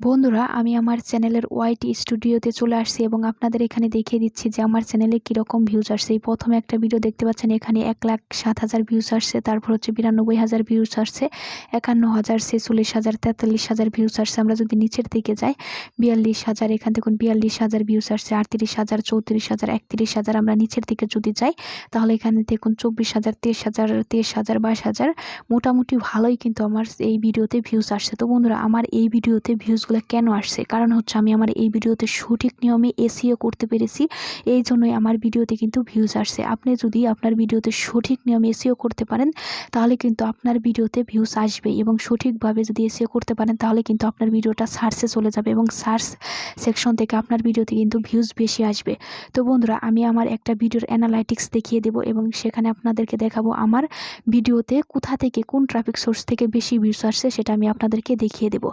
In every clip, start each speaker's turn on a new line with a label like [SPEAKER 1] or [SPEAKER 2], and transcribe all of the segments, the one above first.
[SPEAKER 1] বন্ধুরা, আমি আমার চ্যানেলের ওয়াইটি স্টুডিওতে চলে আসছি এবং আপনাদের এখানে দেখিয়ে দিচ্ছি যে আমার চ্যানেলে কীরকম ভিউজ আসছে। এই প্রথমে একটা ভিডিও দেখতে পাচ্ছেন, এখানে 1,07,000 ভিউজ আসছে। তারপর হচ্ছে 92,000 ভিউজ আসছে, 51,000, 46,000, 43,000 ভিউজ আসছে। আমরা যদি নিচের দিকে যাই, 42,000, এখান থেকে 42,000 ভিউজ আসছে, 38,000, 34,000, 31,000। আমরা নিচের দিকে যদি যাই তাহলে এখানে দেখুন 24,000, 23,000, 23,000, 22,000। মোটামুটি ভালোই কিন্তু আমার এই ভিডিওতে ভিউজ আসছে। তো বন্ধুরা, আমার এই ভিডিওতে ভিউজগুলো কেন আসছে, কারণ হচ্ছে আমি আমার এই ভিডিওতে সঠিক নিয়মে এসইও করতে পেরেছি, এই জন্যই আমার ভিডিওতে কিন্তু ভিউজ আসছে। আপনি যদি আপনার ভিডিওতে সঠিক নিয়মে এসইও করতে পারেন তাহলে কিন্তু আপনার ভিডিওতে ভিউজ আসবে, এবং সঠিকভাবে যদি এসইও করতে পারেন তাহলে কিন্তু আপনার ভিডিওটা সার্চে চলে যাবে এবং সার্চ সেকশন থেকে আপনার ভিডিওতে কিন্তু ভিউজ বেশি আসবে। তো বন্ধুরা, আমি আমার একটা ভিডিওর অ্যানালাইটিক্স দেখিয়ে দেব এবং সেখানে আপনাদেরকে দেখাবো আমার ভিডিওতে কোথা থেকে, কোন ট্রাফিক সোর্স থেকে বেশি ভিউজ আসছে, সেটা আমি আপনাদেরকে দেখিয়ে দেব।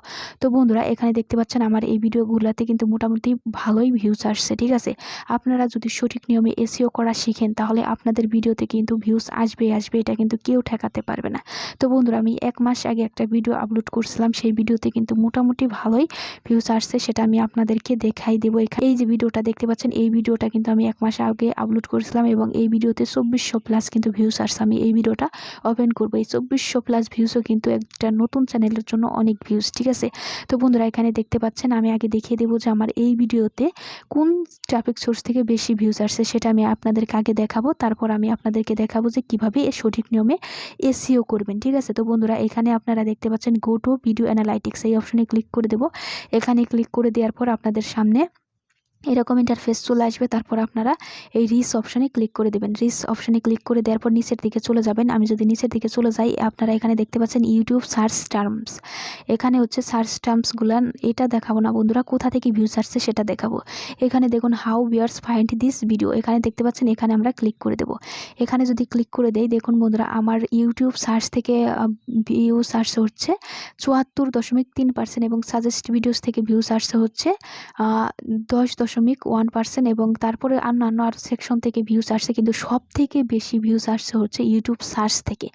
[SPEAKER 1] তো বন্ধুরা, এখানে দেখতে পাচ্ছেন আমার এই ভিডিওগুলোতে কিন্তু মোটামুটি ভালোই ভিউজ আসছে। ঠিক আছে, আপনারা যদি সঠিক নিয়মে এসইও করা শিখেন তাহলে আপনাদের ভিডিওতে কিন্তু ভিউজ আসবে, এটা কিন্তু কেউ ঠেকাতে পারবে না। তো বন্ধুরা, আমি 1 মাস আগে একটা ভিডিও আপলোড করছিলাম, সেই ভিডিওতে কিন্তু মোটামুটি ভালোই ভিউজ আসছে, সেটা আমি আপনাদেরকে দেখাই দেবো। এই যে ভিডিওটা দেখতে পাচ্ছেন, এই ভিডিওটা কিন্তু আমি 1 মাস আগে আপলোড করেছিলাম এবং এই ভিডিওতে 2400+ কিন্তু ভিউজ আসছে। আমি এই ভিডিওটা ওপেন করবো। এই 2400+ ভিউজও কিন্তু একটা নতুন চ্যানেলের জন্য অনেক ভিউজ। ঠিক আছে, তো বন্ধুরা, এখানে দেখতে পাচ্ছেন আমি আগে দেখিয়ে দেবো যে আমার এই ভিডিওতে কোন ট্রাফিক সোর্স থেকে বেশি ভিউজ আসছে, সেটা আমি আপনাদেরকে আগে দেখাবো। তারপর আমি আপনাদেরকে দেখাবো যে কিভাবে সঠিক নিয়মে এসইও করবেন। ঠিক আছে, তো বন্ধুরা, এখানে আপনারা দেখতে পাচ্ছেন গো টু ভিডিও অ্যানালাইটিক্স, এই অপশনে ক্লিক করে দেবো। এখানে ক্লিক করে দেওয়ার পর আপনাদের সামনে এরকম ইন্টারফেস চলে আসবে। তারপর আপনারা এই রিস অপশনে ক্লিক করে দেবেন। রিস অপশনে ক্লিক করে দেওয়ার পর নিচের দিকে চলে যাবেন। আমি যদি নিচের দিকে চলে যাই, আপনারা এখানে দেখতে পাচ্ছেন ইউটিউব সার্চ টার্মস। এখানে হচ্ছে সার্চ টার্মসগুলো, এটা দেখাবো না বন্ধুরা, কোথা থেকে ভিউজ আসছে সেটা দেখাবো। এখানে দেখুন how viewers find this video, এখানে দেখতে পাচ্ছেন, এখানে আমরা ক্লিক করে দেব। এখানে যদি ক্লিক করে দেই, দেখুন বন্ধুরা, আমার ইউটিউব সার্চ থেকে ভিউজ আসছে হচ্ছে 74.3% এবং সাজেস্ট ভিডিওস থেকে ভিউজ আসছে হচ্ছে 10.1%, এবং তারপরে অন্যান্য আর সেকশন থেকে ভিউজ আসছে, কিন্তু সব থেকে বেশি ভিউজ আসছে হচ্ছে ইউটিউব সার্চ থেকে।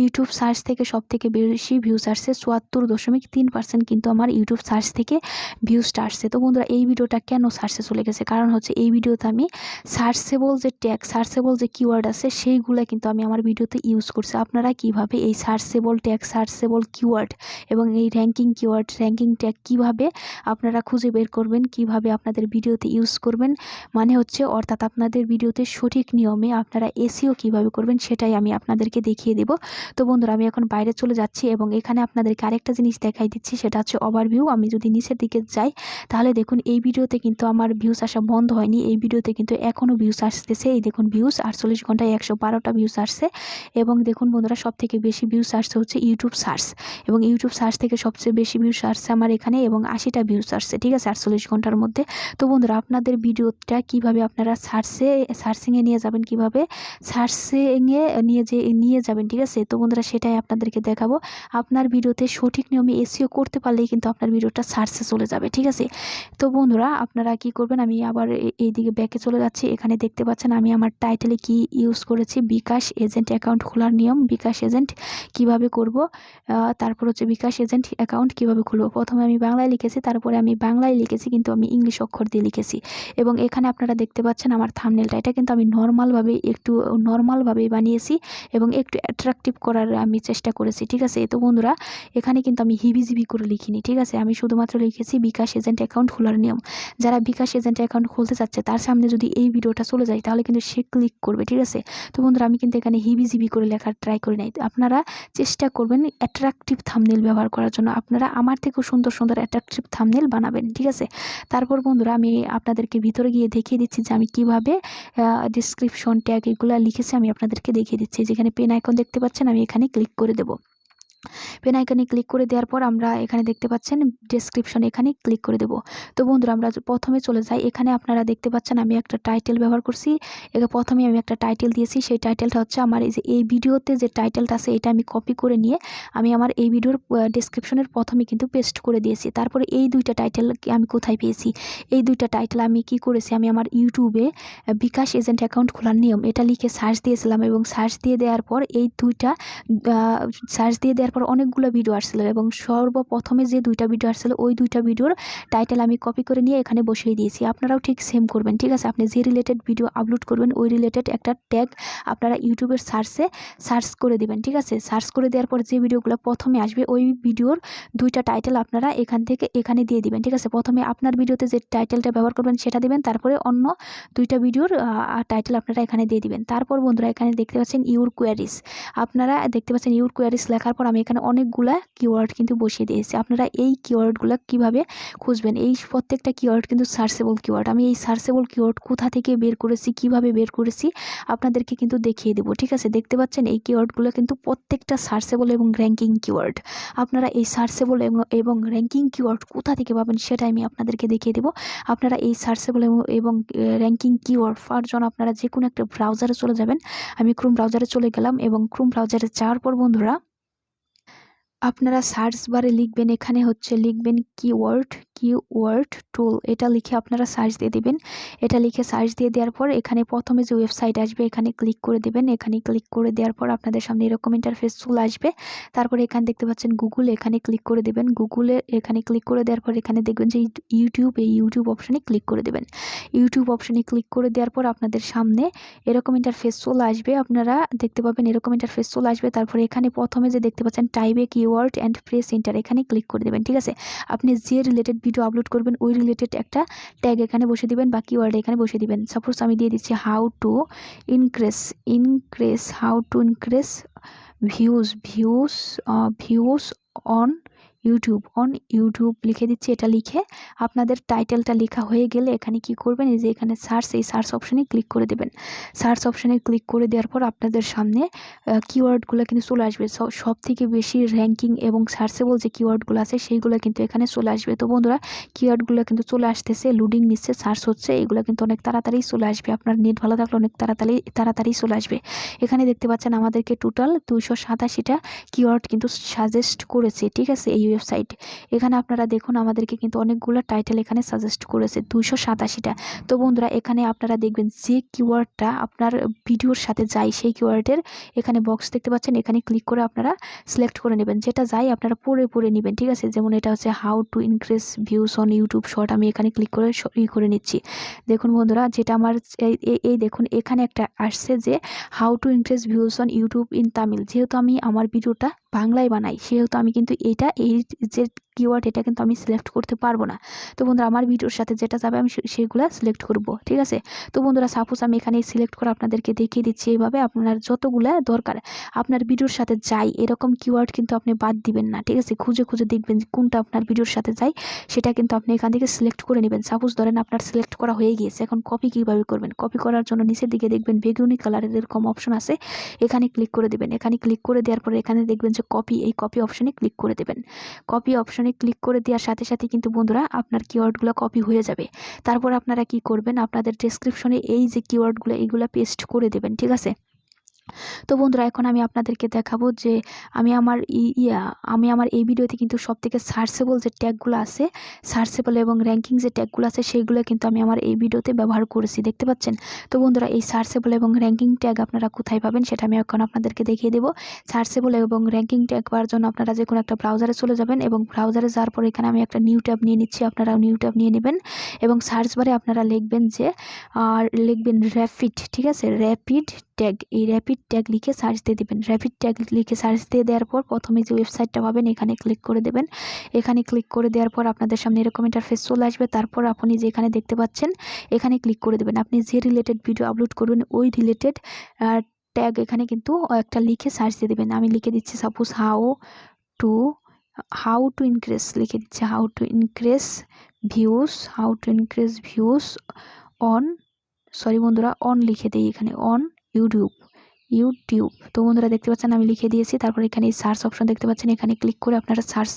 [SPEAKER 1] ইউটিউব সার্চ থেকে সব থেকে বেশি ভিউজ আসছে 74.3%, কিন্তু আমার ইউটিউব সার্চ থেকে ভিউজটা আসছে। তো বন্ধুরা, এই ভিডিওটা কেন সার্চে চলে গেছে, কারণ হচ্ছে এই ভিডিওতে আমি সার্চেবল যে ট্যাগ, সার্চেবল যে কিওয়ার্ড আছে সেইগুলো কিন্তু আমি আমার ভিডিওতে ইউজ করছি। আপনারা কিভাবে এই সার্চেবল ট্যাগ, সার্চেবল কিওয়ার্ড এবং এই র্যাঙ্কিং কিওয়ার্ড, র্যাঙ্কিং ট্যাগ কিভাবে আপনারা খুঁজে বের করবেন, কিভাবে আপনাদের ভিডিওতে ইউজ করবেন, মানে হচ্ছে অর্থাৎ আপনাদের ভিডিওতে সঠিক নিয়মে আপনারা এসইও কিভাবে করবেন, সেটাই আমি আপনাদেরকে দেখিয়ে দেব। তো বন্ধুরা, আমি এখন বাইরে চলে যাচ্ছি এবং এখানে আপনাদেরকে আরেকটা জিনিস দেখাই দিচ্ছি, সেটা হচ্ছে ওভারভিউ। আমি যদি নিচের দিকে যাই তাহলে দেখুন এই ভিডিওতে কিন্তু আমার ভিউজ আসা বন্ধ হয়নি, এই ভিডিওতে কিন্তু এখনও ভিউজ আসতেছে। এই দেখুন ভিউজ 48 ঘন্টায় 112টা ভিউজ আসছে। এবং দেখুন বন্ধুরা, সব থেকে বেশি ভিউজ আসছে হচ্ছে ইউটিউব সার্চ, এবং ইউটিউব সার্চ থেকে সবচেয়ে বেশি ভিউজ আসছে আমার এখানে, এবং 80টা ভিউজ আসছে। ঠিক আছে, 48 ঘন্টার মধ্যে। তো বন্ধুরা, আপনাদের ভিডিওটা কিভাবে আপনারা সার্চিংয়ে নিয়ে যাবেন, কিভাবে সার্চিংয়ে নিয়ে যাবেন। ঠিক আছে, তো বন্ধুরা, সেটাই আপনাদেরকে দেখাবো। আপনার ভিডিওতে সঠিক নিয়মে এসইও করতে পারলেই কিন্তু আপনার ভিডিওটা সার্চে চলে যাবে। ঠিক আছে, তো বন্ধুরা, আপনারা কি করবেন, আমি আবার এইদিকে ব্যাকে চলে যাচ্ছি। এখানে দেখতে পাচ্ছেন আমি আমার টাইটেলে কি ইউজ করেছি, বিকাশ এজেন্ট অ্যাকাউন্ট খোলার নিয়ম, বিকাশ এজেন্ট কিভাবে করব, তারপর হচ্ছে বিকাশ এজেন্ট অ্যাকাউন্ট কিভাবে খুলব। প্রথমে আমি বাংলায় লিখেছি, তারপরে আমি বাংলায় লিখেছি, কিন্তু আমি ইংলিশ অক্ষর দিয়ে লিখেছি। এবং এখানে আপনারা দেখতে পাচ্ছেন আমার থাম্বনেলটা, এটা কিন্তু আমি নর্মালভাবেই বানিয়েছি এবং একটু অ্যাট্রাকটিভ করার আমি চেষ্টা করেছি। ঠিক আছে, তো বন্ধুরা, এখানে কিন্তু আমি হিবিজিবি করে লিখিনি। ঠিক আছে, আমি শুধুমাত্র লিখেছি বিকাশ এজেন্ট অ্যাকাউন্ট খোলার নিয়ম। যারা বিকাশ এজেন্ট অ্যাকাউন্ট খুলতে চাচ্ছে তার সামনে যদি এই ভিডিওটা চলে যায় তাহলে কিন্তু সে ক্লিক করবে। ঠিক আছে, তো বন্ধুরা, আমি কিন্তু এখানে হিবিজিবি করে লেখার ট্রাই করি নাই। আপনারা চেষ্টা করবেন অ্যাট্রাকটিভ থাম্বনেল ব্যবহার করার জন্য, আপনারা আমার থেকেও সুন্দর সুন্দর অ্যাট্রাকটিভ থাম্বনেল বানাবেন। ঠিক আছে, তারপর বন্ধুরা, আমি আপনাদেরকে ভিতরে গিয়ে দেখিয়ে দিচ্ছি যে আমি কিভাবে ডিসক্রিপশন ট্যাগ এগুলো লিখেছি, আমি আপনাদেরকে দেখিয়ে দিচ্ছি। যেখানে পেন আইকন দেখতে পাচ্ছেন, আমি এখানে ক্লিক করে দেবো। পেন আইকনে ক্লিক করে দেওয়ার পর আমরা এখানে দেখতে পাচ্ছেন ডেসক্রিপশন, এখানে ক্লিক করে দেব। তো বন্ধুরা, আমরা প্রথমে চলে যাই। এখানে আপনারা দেখতে পাচ্ছেন আমি একটা টাইটেল ব্যবহার করছি। প্রথমে আমি একটা টাইটেল দিয়েছি, সেই টাইটেলটা হচ্ছে আমার এই ভিডিওতে যে টাইটেলটা আছে এটা আমি কপি করে নিয়ে আমি আমার এই ভিডিওর ডেসক্রিপশনের প্রথমে কিন্তু পেস্ট করে দিয়েছি। তারপরে এই দুইটা টাইটেল আমি কোথায় পেয়েছি, এই দুইটা টাইটেল আমি কি করেছি, আমি আমার ইউটিউবে বিকাশ এজেন্ট অ্যাকাউন্ট খোলার নিয়ম এটা লিখে সার্চ দিয়েছিলাম, এবং সার্চ দিয়ে দেওয়ার পর এই দুইটা সার্চ দিয়ে দেওয়ার দেওয়ার পর অনেকগুলো ভিডিও আসছিল এবং সর্বপ্রথমে যে 2টা ভিডিও আসছিল ওই 2টা ভিডিওর টাইটেল আমি কপি করে নিয়ে এখানে বসিয়ে দিয়েছি। আপনারাও ঠিক সেম করবেন, ঠিক আছে। আপনি যে রিলেটেড ভিডিও আপলোড করবেন ওই রিলেটেড একটা ট্যাগ আপনারা ইউটিউবের সার্চ করে দিবেন, ঠিক আছে। সার্চ করে দেওয়ার পর যে ভিডিওগুলো প্রথমে আসবে ওই ভিডিওর 2টা টাইটেল আপনারা এখান থেকে এখানে দিয়ে দিবেন, ঠিক আছে। প্রথমে আপনার ভিডিওতে যে টাইটেলটা ব্যবহার করবেন সেটা দিবেন, তারপরে অন্য 2টা ভিডিওর টাইটেল আপনারা এখানে দিয়ে দিবেন। তারপর বন্ধুরা এখানে দেখতে পাচ্ছেন ইউর কোয়ারিজ, আপনারা দেখতে পাচ্ছেন ইউর কোয়ারিজ লেখার পর আমি এখানে অনেকগুলা কিওয়ার্ড কিন্তু বসিয়ে দিয়েছি। আপনারা এই কিওয়ার্ডগুলো কিভাবে খুঁজবেন, এই প্রত্যেকটা কিওয়ার্ড কিন্তু সার্চেবল কিওয়ার্ড। আমি এই সার্চেবল কিওয়ার্ড কোথা থেকে বের করেছি, কিভাবে বের করেছি আপনাদেরকে কিন্তু দেখিয়ে দেবো, ঠিক আছে। দেখতে পাচ্ছেন এই কিওয়ার্ডগুলো কিন্তু প্রত্যেকটা সার্চেবল এবং র্যাঙ্কিং কিওয়ার্ড। আপনারা এই সার্চেবল এবং র্যাঙ্কিং কিওয়ার্ড কোথা থেকে পাবেন সেটা আমি আপনাদেরকে দেখিয়ে দেবো। আপনারা এই সার্চেবল এবং র্যাঙ্কিং কিওয়ার্ড পাওয়ার জন্য আপনারা যে কোনো একটা ব্রাউজারে চলে যাবেন। আমি ক্রোম ব্রাউজারে চলে গেলাম এবং ক্রোম ব্রাউজারে যাওয়ার পর বন্ধুরা আপনারা সার্চ বারে লিখবেন, এখানে হচ্ছে লিখবেন কিওয়ার্ড টুল, এটা লিখে আপনারা সার্চ দিয়ে দিবেন। এটা লিখে সার্চ দিয়ে দেওয়ার পর এখানে প্রথমে যে ওয়েবসাইট আসবে এখানে ক্লিক করে দেবেন। এখানে ক্লিক করে দেওয়ার পর আপনাদের সামনে এরকম ইন্টারফেস চলে আসবে। তারপরে এখানে দেখতে পাচ্ছেন গুগল, এখানে ক্লিক করে দেবেন। গুগলে এখানে ক্লিক করে দেওয়ার পর এখানে দেখবেন যে ইউটিউব, এই ইউটিউব অপশানে ক্লিক করে দেবেন। ইউটিউব অপশানে ক্লিক করে দেওয়ার পর আপনাদের সামনে এরকম ইন্টারফেস চলে আসবে। আপনারা দেখতে পাবেন এরকম ইন্টারফেস চলে আসবে। তারপরে এখানে প্রথমে যে দেখতে পাচ্ছেন টাইপে কিওয়ার্ড অ্যান্ড প্রেস এন্টার, এখানে ক্লিক করে দেবেন, ঠিক আছে। আপনি যে রিলেটেড ভিডিও আপলোড করবেন ওই রিলেটেড একটা ট্যাগ এখানে বসে দিবেন বা কিওয়ার্ড এখানে বসে দিবেন। সাপোজ আমি দিয়ে দিচ্ছি how to increase views on YouTube লিখে দিচ্ছি। এটা লিখে আপনাদের টাইটেলটা লেখা হয়ে গেলে এখানে কি করবেন, এই যে এখানে এই সার্চ অপশানে ক্লিক করে দেবেন। সার্চ অপশানে ক্লিক করে দেওয়ার পর আপনাদের সামনে কিওয়ার্ডগুলো কিন্তু চলে আসবে। সব থেকে বেশি র্যাঙ্কিং এবং সার্চেবল যে কিওয়ার্ডগুলো আছে সেইগুলো কিন্তু এখানে চলে আসবে। তো বন্ধুরা কিওয়ার্ডগুলো কিন্তু চলে আসতেছে, লোডিং নিচ্ছে, সার্চ হচ্ছে, এগুলো কিন্তু অনেক তাড়াতাড়ি চলে আসবে। আপনার নেট ভালো থাকলে অনেক তাড়াতাড়ি চলে আসবে। এখানে দেখতে পাচ্ছেন আমাদেরকে টোটাল 287টা কিওয়ার্ড কিন্তু সাজেস্ট করেছে, ঠিক আছে, এই ওয়েবসাইট। এখানে আপনারা দেখুন আমাদেরকে কিন্তু অনেকগুলো টাইটেল এখানে সাজেস্ট করেছে, 287টা। তো বন্ধুরা এখানে আপনারা দেখবেন যে কিওয়ার্ডটা আপনার ভিডিওর সাথে যায় সেই কিওয়ার্ডের এখানে বক্স দেখতে পাচ্ছেন, এখানে ক্লিক করে আপনারা সিলেক্ট করে নেবেন। যেটা যায় আপনারা পড়ে নেবেন, ঠিক আছে। যেমন এটা হচ্ছে how to increase views on YouTube short, আমি এখানে ক্লিক করে নিচ্ছি। দেখুন বন্ধুরা যেটা আমার এই দেখুন এখানে একটা আসছে যে how to increase views on YouTube in Tamil. যেহেতু আমি আমার ভিডিওটা বাংলায় বানাই সেহেতু আমি কিন্তু এই যে কিওয়ার্ড এটা কিন্তু আমি সিলেক্ট করতে পারবো না। তো বন্ধুরা আমার ভিডিওর সাথে যেটা যাবে আমি সেগুলো সিলেক্ট করব, ঠিক আছে। তো বন্ধুরা সাপোজ আমি এখানে সিলেক্ট করে আপনাদেরকে দেখিয়ে দিচ্ছি। এইভাবে আপনার যতগুলো দরকার আপনার ভিডিওর সাথে যায় এরকম কিওয়ার্ড কিন্তু আপনি বাদ দিবেন না, ঠিক আছে। খুঁজে দেখবেন কোনটা আপনার ভিডিওর সাথে যায় সেটা কিন্তু আপনি এখান থেকে সিলেক্ট করে নেবেন। সাপোজ ধরেন আপনার সিলেক্ট করা হয়ে গিয়েছে, এখন কপি কীভাবে করবেন। কপি করার জন্য নিচের দিকে দেখবেন বেগুনি কালারের এরকম অপশন আছে, এখানে ক্লিক করে দেবেন। এখানে ক্লিক করে দেওয়ার পরে এখানে দেখবেন যে এই কপি অপশনে ক্লিক করে দেবেন। কপি অপশনে ক্লিক করে দেওয়ার সাথে সাথে কিন্তু বন্ধুরা আপনার কিওয়ার্ডগুলো কপি হয়ে যাবে। তারপর আপনারা কি করবেন, আপনাদের ডেসক্রিপশনে এই যে কিওয়ার্ডগুলো এইগুলো পেস্ট করে দেবেন, ঠিক আছে। তো বন্ধুরা এখন আমি আপনাদেরকে দেখাবো যে আমি আমার এই ভিডিওতে কিন্তু সবথেকে সার্চেবল যে ট্যাগগুলো আছে, সার্চেবল এবং র্যাঙ্কিং যে ট্যাগগুলো আছে সেইগুলো কিন্তু আমি আমার এই ভিডিওতে ব্যবহার করেছি, দেখতে পাচ্ছেন। তো বন্ধুরা এই সার্চেবল এবং র্যাঙ্কিং ট্যাগ আপনারা কোথায় পাবেন সেটা আমি এখন আপনাদেরকে দেখিয়ে দেবো। সার্চেবল এবং র্যাঙ্কিং ট্যাগ পাওয়ার জন্য আপনারা যে কোনো একটা ব্রাউজারে চলে যাবেন এবং ব্রাউজারে যাওয়ার পর এখানে আমি একটা নিউ ট্যাব নিয়ে নিচ্ছি, আপনারাও নিউ ট্যাব নিয়ে নেবেন এবং সার্চ বারে আপনারা লিখবেন যে র্যাপিড, ঠিক আছে, র্যাপিড ট্যাগ। এই র্যাপিড ট্যাগ লিখে সার্চ দিয়ে দেবেন। র্যাপিড ট্যাগ লিখে সার্চ দিয়ে দেওয়ার পর প্রথমে যে ওয়েবসাইটটা পাবেন এখানে ক্লিক করে দেবেন। এখানে ক্লিক করে দেওয়ার পর আপনাদের সামনে এরকম ইন্টারফেস চলে আসবে। তারপর আপনি যে এখানে দেখতে পাচ্ছেন এখানে ক্লিক করে দেবেন। আপনি যে রিলেটেড ভিডিও আপলোড করবেন ওই রিলেটেড ট্যাগ এখানে কিন্তু একটা লিখে সার্চ দিয়ে দেবেন। আমি লিখে দিচ্ছি সাপোজ হাউ টু ইনক্রিজ লিখে দিচ্ছি, how to increase views on বন্ধুরা অন লিখে দিই এখানে অন ইউটিউব। তো বন্ধুরা দেখতে পাচ্ছেন আমি লিখে দিয়েছি। তারপর এখানে সার্চ অপশন দেখতে পাচ্ছেন, এখানে ক্লিক করে আপনারা সার্চ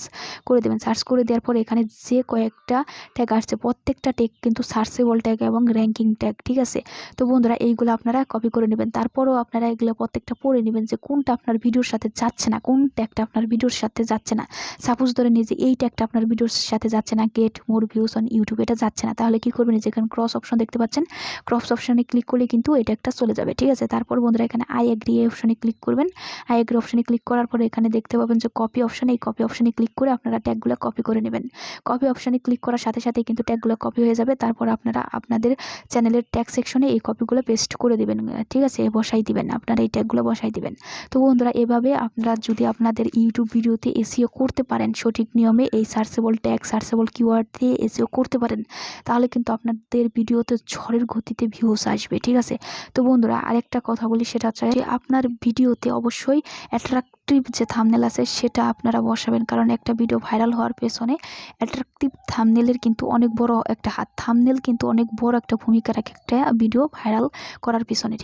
[SPEAKER 1] করে দেবেন। সার্চ করে দেওয়ার পর এখানে যে কয়েকটা ট্যাগ আসছে প্রত্যেকটা ট্যাগ কিন্তু সার্চেবল ট্যাগ এবং র্যাঙ্কিং ট্যাগ, ঠিক আছে। তো বন্ধুরা এইগুলো আপনারা কপি করে নেবেন। তারপরও আপনারা এগুলো প্রত্যেকটা পড়ে নেবেন যে কোনটা আপনার ভিডিওর সাথে যাচ্ছে না, কোন ট্যাগটা আপনার ভিডিওর সাথে যাচ্ছে না। সাপোজ ধরে নিয়ে যে এই ট্যাগটা আপনার ভিডিওর সাথে যাচ্ছে না, get more views on YouTube, এটা যাচ্ছে না, তাহলে কি করবেন, যেখানে ক্রস অপশন দেখতে পাচ্ছেন ক্রস অপশনে ক্লিক করলে কিন্তু এই ট্যাগটা চলে যাবে, ঠিক আছে। তারপর বন্ধুরা এখানে আই এগ্রি এই অপশানে ক্লিক করবেন। আই এগ্রি অপশানে ক্লিক করার পরে এখানে দেখতে পাবেন যে কপি অপশান, এই কপি অপশানে ক্লিক করে আপনারা ট্যাগগুলো কপি করে নেবেন। কপি অপশানে ক্লিক করার সাথে সাথে কিন্তু ট্যাগগুলো কপি হয়ে যাবে। তারপর আপনারা আপনাদের চ্যানেলের ট্যাগ সেকশনে এই কপিগুলো পেস্ট করে দিবেন, ঠিক আছে, বসাই দিবেন, আপনারা এই ট্যাগগুলো বসাই দিবেন। তো বন্ধুরা এভাবে আপনারা যদি আপনাদের ইউটিউব ভিডিওতে এসইও করতে পারেন, সঠিক নিয়মে এই সার্চেবল ট্যাগ, সার্চেবল কিওয়ার্ড দিয়ে এসইও করতে পারেন, তাহলে কিন্তু আপনাদের ভিডিওতে ঝড়ের গতিতে ভিউজ আসবে, ঠিক আছে। তো বন্ধুরা আরেকটা কথা বলি, সেটা হচ্ছে যে আপনার ভিডিওতে অবশ্যই অ্যাট্রাকটিভ যে থাম্বনেল আছে সেটা আপনারা বসাবেন, কারণ একটা ভিডিও ভাইরাল হওয়ার পেছনে অ্যাট্রাকটিভ থাম্বনেলের কিন্তু অনেক বড় একটা হাত, থাম্বনেল কিন্তু অনেক বড় একটা ভূমিকা রাখে একটা ভিডিও ভাইরাল করার পিছনে, ঠিক